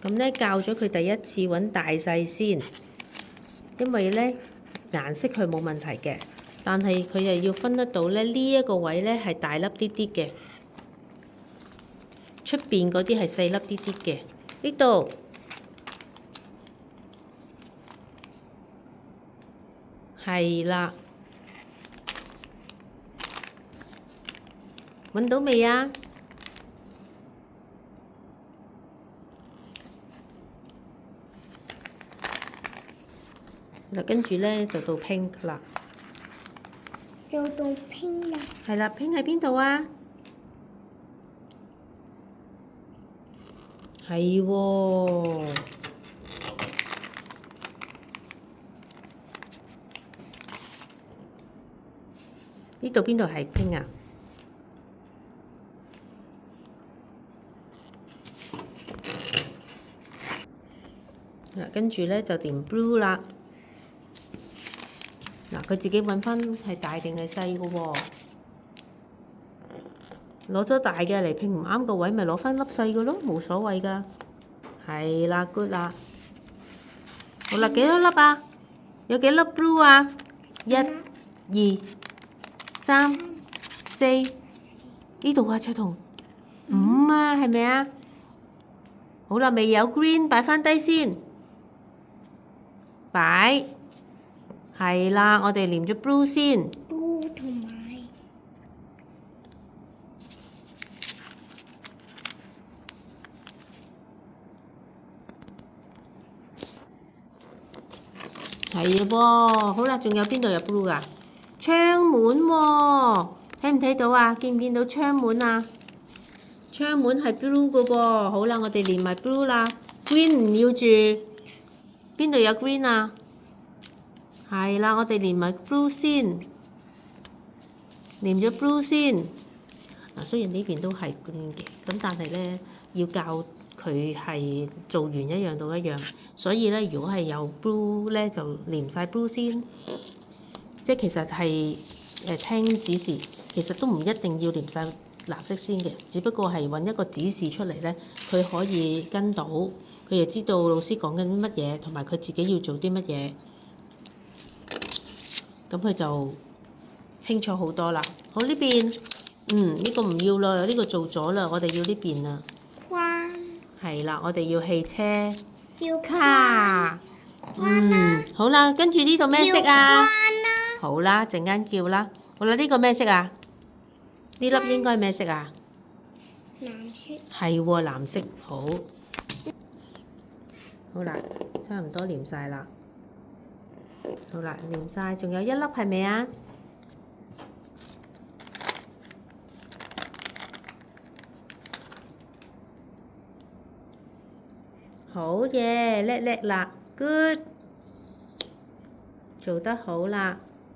咁咧教咗佢第一次揾大細先，因為咧顏色佢冇問題嘅，但係佢又要分得到咧呢一個位咧係大粒啲啲嘅，出邊嗰啲係細粒啲啲嘅。呢度係啦，揾到未啊？嗱，跟住咧就到 pink 啦。就到 pink 啦。係啦，pink喺邊度啊？係喎。呢度邊度係 pink 啊？嗱，跟住咧就填 blue 啦。嗱，佢自己揾翻係大定係細嘅喎。攞咗大嘅嚟拼唔啱個位，咪攞翻粒細嘅咯，冇所謂㗎。係啦 ，good 啦。好啦，幾多粒啊？有幾粒 blue 啊？1、2、3、4，呢度啊，卓彤5啊，係咪啊？好啦，未有 green，擺翻低先。擺。係啦，我哋黏咗 blue 先。blue 同埋係喎，好啦，仲有邊度有 blue 㗎？窗門喎，睇唔睇到啊？見唔見到窗門啊？窗門係 blue 嘅噃，好啦，我哋連埋 blue 啦。green 唔要住，邊度有 green 啊？係啦，我哋連埋 blue 先，連咗 blue先。嗱，雖然呢邊都係 green 嘅，咁但係咧要教佢係做完一樣到一樣，所以咧如果係有 blue 咧就連晒 blue 先。即係其實係聽指示，其實都唔一定要連晒藍色先嘅，只不過係揾一個指示出嚟咧，佢可以跟到，佢又知道老師講緊乜嘢，同埋佢自己要做啲乜嘢，咁佢就清楚好多啦。好，呢邊，呢個唔要啦，呢個做咗啦，我哋要呢邊啦。框。係啦，我哋要汽車。要卡。框啦。好啦，跟住呢度咩色啊？要框啦。好啦，陣間叫啦。好啦，呢個咩色啊？呢粒應該係咩色啊？藍色。係喎，藍色。好。好啦，差唔多黏晒啦。好啦，黏晒，仲有一粒係咪啊？好嘢，叻叻啦 ，good，做得好啦。